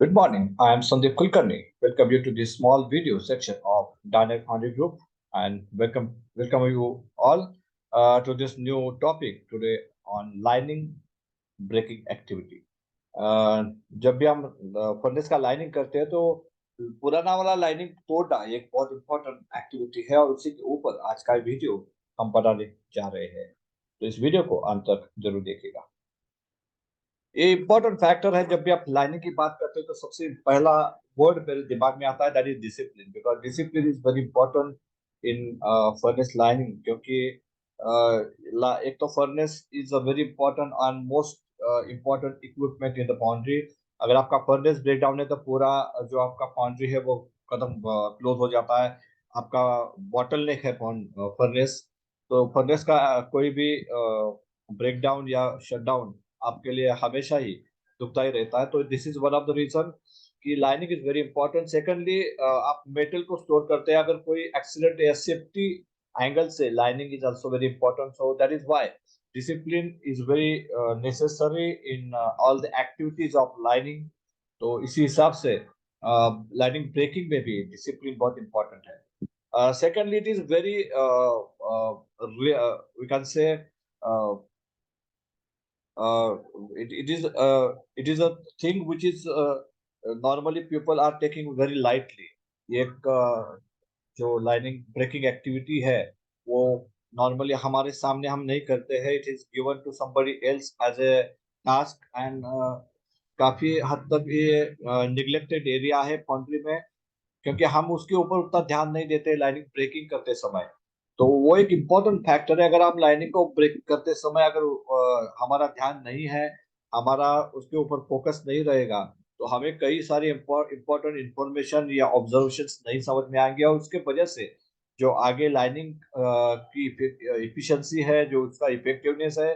Good morning. I am Sandeep Kulkarni. Welcome you to this small video section of Dynamic Foundry Group, and welcome you all to this new topic today on lining breaking activity. जब भी हम furnace का lining करते हैं तो पुराना वाला lining तोड़ना एक बहुत इंपॉर्टेंट एक्टिविटी है, और उसी के ऊपर आज का वीडियो हम बनाने जा रहे हैं। तो इस वीडियो को अंत तक जरूर देखिएगा। ये इम्पोर्टेंट फैक्टर है। जब भी आप लाइनिंग की बात करते हो तो सबसे पहला वर्ड मेरे दिमाग में आता है, that is discipline. Because discipline is very important in furnace lining, क्योंकि एक तो furnace is a very important and most important equipment in the foundry. अगर आपका फर्नेस ब्रेक डाउन है तो पूरा जो आपका फाउंड्री है वो कदम क्लोज हो जाता है। आपका बॉटल नेक है फर्नेस। तो फर्नेस का कोई भी ब्रेक डाउन या शट डाउन आपके लिए हमेशा ही दुखदाई रहता है। तो this is one of the reason कि lining is very important. Secondly, आप मेटल को स्टोर करते हैं, अगर कोई एक्सीडेंट या सेफ्टी एंगल से lining is also very important. So that is why discipline is very necessary in all the activities of lining. तो इसी हिसाब से लाइनिंग ब्रेकिंग में भी डिसिप्लिन बहुत इंपॉर्टेंट है। Secondly, it is very we can say uh, it is a thing which is normally people are taking very lightly। एक जो लाइनिंग ब्रेकिंग एक्टिविटी है वो नॉर्मली हमारे सामने हम नहीं करते हैं। It is given to somebody else as a task, and काफी हद तक ये निग्लेक्टेड एरिया है फाउंड्री में, क्योंकि हम उसके ऊपर उतना ध्यान नहीं देते लाइनिंग ब्रेकिंग करते समय। तो वो एक इम्पोर्टेंट फैक्टर है। अगर हम लाइनिंग को ब्रेक करते समय अगर हमारा ध्यान नहीं है, हमारा उसके ऊपर फोकस नहीं रहेगा, तो हमें कई सारी इम्पोर्टेंट इंफॉर्मेशन या ऑब्जर्वेशंस नहीं समझ में आएंगे, और उसके वजह से जो आगे लाइनिंग की इफिशिएंसी है, जो उसका इफेक्टिवनेस है,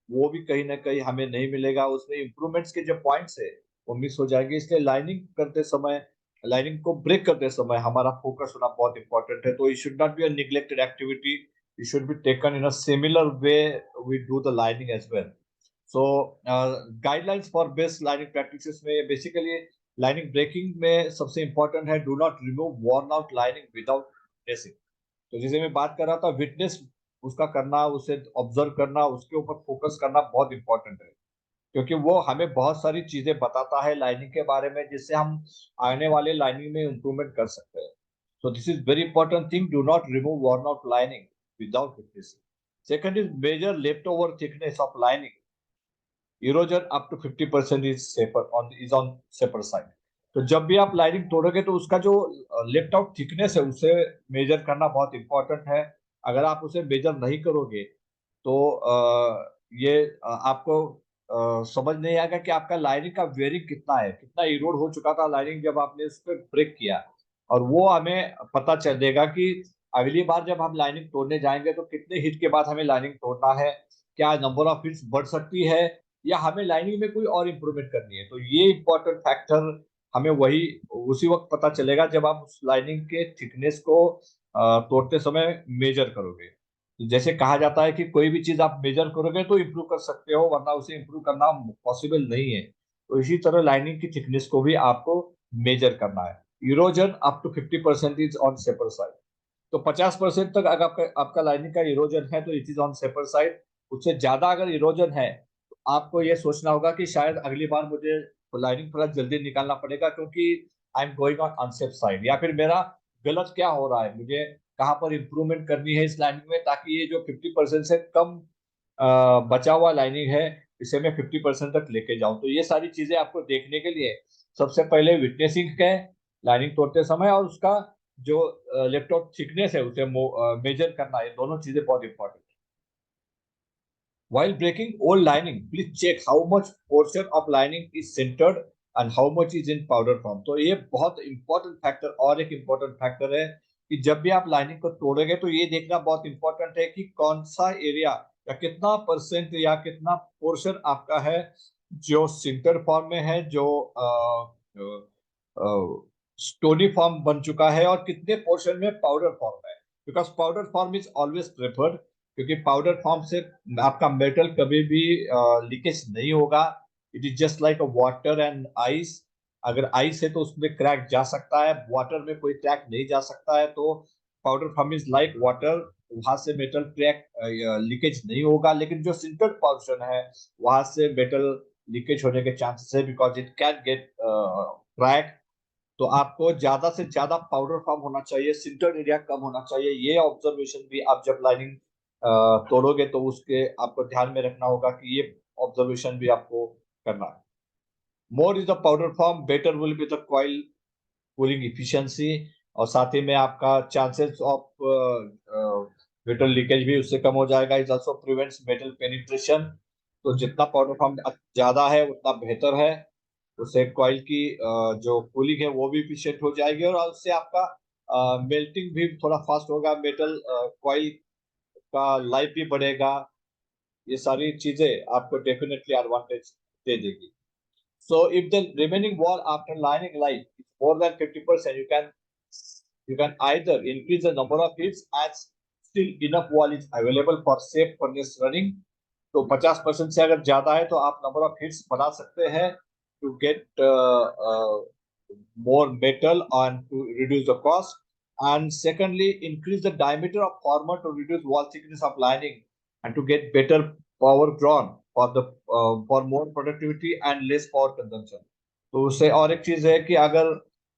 वो भी कहीं ना कहीं हमें नहीं मिलेगा। उसमें इम्प्रूवमेंट्स के जो पॉइंट्स है वो मिस हो जाएंगे। इसलिए लाइनिंग करते समय, लाइनिंग को ब्रेक करते समय हमारा फोकस होना बहुत इंपॉर्टेंट है। तो it should not be a neglected activity. It should be taken in a similar way we do the lining as well. So guidelines for best lining practices में basically lining breaking में सबसे important है, do not remove worn out lining without dressing. तो जैसे मैं बात कर रहा था, विटनेस उसका करना, उसे ऑब्जर्व करना, उसके ऊपर फोकस करना बहुत इंपॉर्टेंट है, क्योंकि वो हमें बहुत सारी चीजें बताता है लाइनिंग के बारे में, जिससे हम आने वाले लाइनिंग में इम्प्रूवमेंट कर सकते हैं। So this is very important thing, do not remove worn out lining without fitnessing. Second is major leftover thickness of lining. Erosion up to 50% is safer on is on safer side. तो जब भी आप lining तोड़ोगे तो उसका जो left out thickness है उसे major करना बहुत इंपॉर्टेंट है। अगर आप उसे मेजर नहीं करोगे तो ये आपको समझ नहीं आएगा कि आपका लाइनिंग का वेयरिंग कितना है, कितना इरोड हो चुका था लाइनिंग जब आपने उस पर ब्रेक किया। और वो हमें पता चलेगा कि अगली बार जब हम लाइनिंग तोड़ने जाएंगे तो कितने हिट के बाद हमें लाइनिंग तोड़ना है, क्या नंबर ऑफ हिट्स बढ़ सकती है, या हमें लाइनिंग में कोई और इम्प्रूवमेंट करनी है। तो ये इंपॉर्टेंट फैक्टर हमें वही उसी वक्त पता चलेगा जब आप उस लाइनिंग के थिकनेस को तोड़ते समय मेजर करोगे। जैसे कहा जाता है कि कोई भी चीज आप मेजर करोगे तो इम्प्रूव कर सकते हो, वरना उसे इम्प्रूव करना पॉसिबल नहीं है। तो इसी तरह लाइनिंग की थिकनेस को भी आपको मेजर करना है। Erosion up to 50% is on सेपर साइड। तो 50% तक अगर आपका लाइनिंग का इरोजन है तो इट इज ऑन सेपर साइड। उससे ज्यादा अगर इरोजन है तो आपको ये सोचना होगा कि शायद अगली बार मुझे लाइनिंग थोड़ा जल्दी निकालना पड़ेगा, क्योंकि I am going on unsafe side, या फिर मेरा गलत क्या हो रहा है, मुझे कहाँ पर इम्प्रूवमेंट करनी है इस लाइनिंग में, ताकि ये जो 50% से कम बचा हुआ लाइनिंग है इसे मैं 50% तक लेके जाऊं। तो ये सारी चीजें आपको देखने के लिए सबसे पहले विटनेसिंग है लाइनिंग तोड़ते समय, और उसका जो लेफ्ट आउट थिकनेस है उसे मेजर करना, ये दोनों चीजें बहुत इंपॉर्टेंट है। While breaking old lining, please check how much portion of lining is centered and how much is in powder form। तो ये बहुत इंपॉर्टेंट फैक्टर, और एक इंपॉर्टेंट फैक्टर है कि जब भी आप लाइनिंग को तोड़ोगे तो ये देखना बहुत इंपॉर्टेंट है कि कौन सा एरिया या कितना परसेंट या कितना पोर्शन आपका है जो सिंटर फॉर्म में है, जो स्टोनी फॉर्म बन चुका है, और कितने पोर्शन में पाउडर फॉर्म है। Because powder form is always preferred, क्योंकि पाउडर फॉर्म से आपका मेटल कभी भी लीकेज नहीं होगा। It is just like a water and ice. अगर आइस है तो उसमें क्रैक जा सकता है, वाटर में कोई क्रैक नहीं जा सकता है। तो powder form is like water, वहां से मेटल क्रैक लीकेज नहीं होगा। लेकिन जो सिंटर्ड पोर्शन है वहां से मेटल लीकेज होने के चांसेस है, because it can get crack. तो आपको ज्यादा से ज्यादा पाउडर फॉर्म होना चाहिए, सिंटर्ड एरिया कम होना चाहिए। ये ऑब्जर्वेशन भी आप जब लाइनिंग तोड़ोगे तो उसके आपको ध्यान में रखना होगा कि ये ऑब्जर्वेशन भी आपको करना है। More is the powder form better will be the coil cooling efficiency, और साथ ही में आपका चांसेस ऑफ मेटल लीकेज भी उससे कम हो जाएगा। It also prevents metal penetration. तो जितना पाउडर फॉर्म ज्यादा है उतना बेहतर है, उससे कॉइल की जो कूलिंग है वो भी इफिशियंट हो जाएगी, और उससे आपका मेल्टिंग भी थोड़ा फास्ट होगा, मेटल कॉइल का लाइफ भी बढ़ेगा। ये सारी चीजें आपको डेफिनेटली एडवांटेज दे देगी। So if the remaining wall after lining light is more than 50%, you can either increase the number of heats as still enough wall is available for safe furnace running. तो 50% से अगर ज्यादा है तो आप number of hits बढ़ा सकते हैं to get more metal and to reduce the cost. And secondly, increase the diameter of former to reduce wall thickness of lining and to get better power drawn for the for more productivity and less power consumption. तो उससे और एक चीज है कि अगर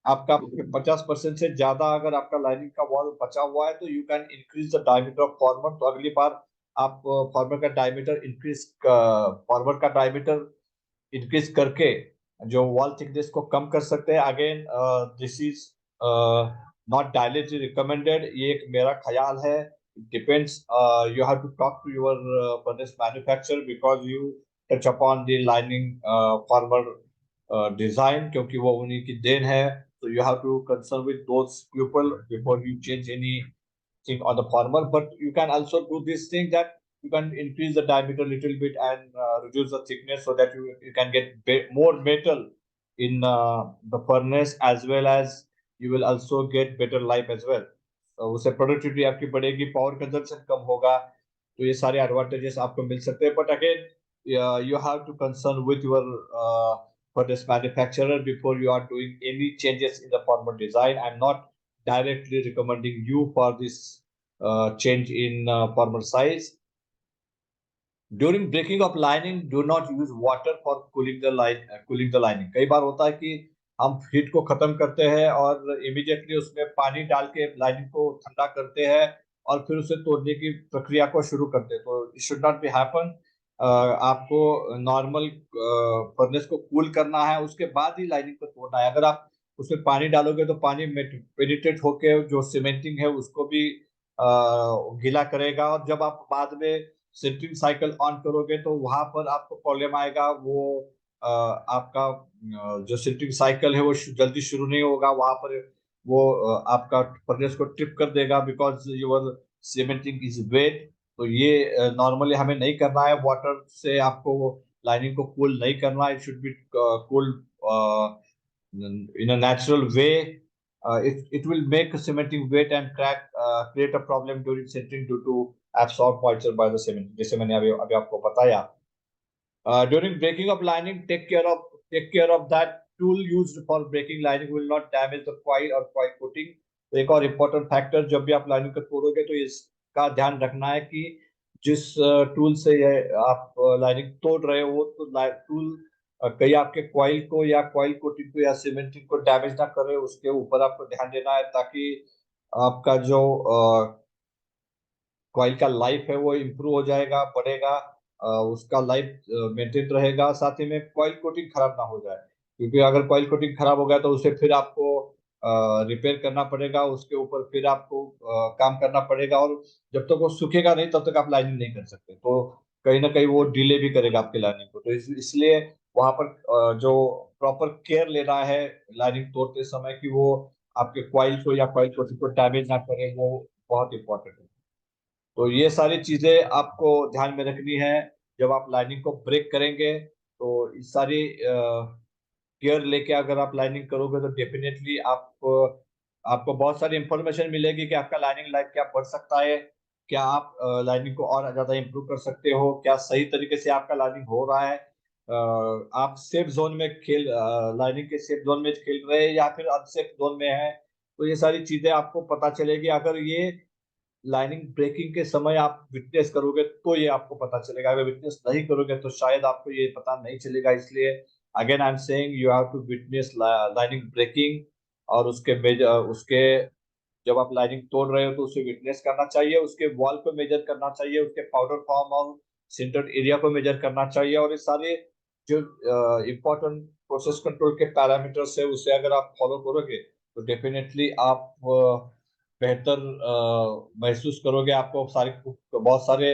आपका 50% से ज्यादा अगर आपका लाइनिंग का वॉल बचा हुआ है तो you can increase the diameter of former. तो अगली बार आप फॉर्मर का डायमीटर इंक्रीज फॉर्मर का डायमीटर इंक्रीज करके जो वॉल थिकनेस को कम कर सकते हैं। Again this is not directly recommended, ये एक मेरा ख्याल है। Depends, you have to talk to your furnace manufacturer because you touch upon the lining former design, क्योंकि वो उन्हीं की देन है। तो you have to concern with those people before you change any thing on the former. But you can also do this thing that you can increase the diameter a little bit and reduce the thickness so that you can get more metal in the furnace, as well as you will also get better life as well. तो उससे productivity आपकी बढ़ेगी, power consumption कम होगा। तो ये सारे advantages आपको मिल सकते हैं। But again you have to concern with your furnace manufacturer before you are doing any changes in the former design. I'm not directly recommending you for this change in former size. During breaking of lining, do not use water for cooling the lining. कई बार होता है कि हम heat को खत्म करते हैं और इमीडिएटली उसमें पानी डाल के लाइनिंग को ठंडा करते हैं और फिर उसे तोड़ने की प्रक्रिया को शुरू करते हैं। तो it should not be happen. आपको नॉर्मल फर्नेस को कूल करना है, उसके बाद ही लाइनिंग को तोड़ना है। अगर आप उसमें पानी डालोगे तो पानी पेनिट्रेट होके जो सीमेंटिंग है उसको भी गीला करेगा, और जब आप बाद में सिंटरिंग साइकिल ऑन करोगे तो वहां पर आपको प्रॉब्लम आएगा। वो आपका जो सिंटरिंग साइकिल है वो जल्दी शुरू नहीं होगा वहां पर। वो आपका फर्नेस को ट्रिप कर देगा because your cementing is wet. तो ये नॉर्मली हमें नहीं करना है। वाटर से आपको लाइनिंग को कूल नहीं करना, it should be cool in a natural way. It will make cementing wet and crack, create a problem during sintering due to absorbed moisture by the cement, जैसे मैंने अभी आपको बताया। During breaking of lining, take care of that tool used for breaking lining will not damage the coil or coil coating. तो एक और important factor, जब भी आप लाइनिंग को तोड़ोगे तो इसका ध्यान रखना है कि जिस टूल से ये आप लाइनिंग तोड़ रहे हो तो टूल कहीं आपके कॉइल को या कॉइल कोटिंग को या सीमेंटिंग को डैमेज ना करे। उसके ऊपर आपको ध्यान देना है ताकि आपका जो कॉइल का लाइफ है वो इम्प्रूव हो जाएगा, बढ़ेगा, उसका लाइफ मेंटेन रहेगा। साथ ही में कॉइल कोटिंग खराब ना हो जाए, क्योंकि अगर कॉइल कोटिंग खराब हो गया तो उसे फिर आपको रिपेयर करना पड़ेगा, उसके ऊपर फिर आपको काम करना पड़ेगा, और जब तक वो सूखेगा नहीं तब तक आप लाइनिंग नहीं कर सकते। तो कहीं ना कहीं वो डिले भी करेगा आपकी लाइनिंग को। तो इसलिए वहां पर जो प्रॉपर केयर लेना है लाइनिंग तोड़ते समय कि वो आपके कॉइल को या कॉइल कोटिंग को डैमेज ना करे, वो बहुत इंपॉर्टेंट है। तो ये सारी चीजें आपको ध्यान में रखनी है जब आप लाइनिंग को ब्रेक करेंगे। तो इस सारी केयर लेके अगर आप लाइनिंग करोगे तो डेफिनेटली आपको बहुत सारी इंफॉर्मेशन मिलेगी कि आपका लाइनिंग लाइफ क्या बढ़ सकता है, क्या आप लाइनिंग को और ज्यादा इंप्रूव कर सकते हो, क्या सही तरीके से आपका लाइनिंग हो रहा है। आप सेफ जोन में लाइनिंग के सेफ जोन में खेल रहे हैं या फिर अनसेफ जोन में है, तो ये सारी चीजें आपको पता चलेगी। अगर ये लाइनिंग ब्रेकिंग के समय आप विटनेस करोगे तो ये आपको पता चलेगा, अगर विटनेस नहीं करोगे तो शायद आपको ये पता नहीं चलेगा। इसलिए again I am saying you have to witness lining breaking, और उसके जब आप लाइनिंग तोड़ रहे हो तो उसे विटनेस करना चाहिए, उसके वॉल को मेजर करना चाहिए, उसके पाउडर फॉर्म और सिंटर्ड एरिया को मेजर करना चाहिए। और ये सारे जो इम्पोर्टेंट प्रोसेस कंट्रोल के पैरामीटर्स है उसे अगर आप फॉलो करोगे तो डेफिनेटली आप बेहतर महसूस करोगे। आपको बहुत सारे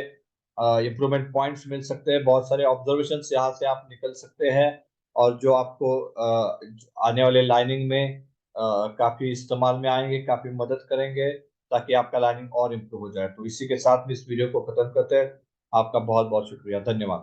इम्प्रूवमेंट पॉइंट्स मिल सकते हैं, बहुत सारे ऑब्जर्वेशन यहाँ से आप निकल सकते हैं, और जो आपको आने वाले लाइनिंग में काफी इस्तेमाल में आएंगे, काफी मदद करेंगे, ताकि आपका लाइनिंग और इम्प्रूव हो जाए। तो इसी के साथ में इस वीडियो को खत्म करते हैं। आपका बहुत बहुत शुक्रिया, धन्यवाद।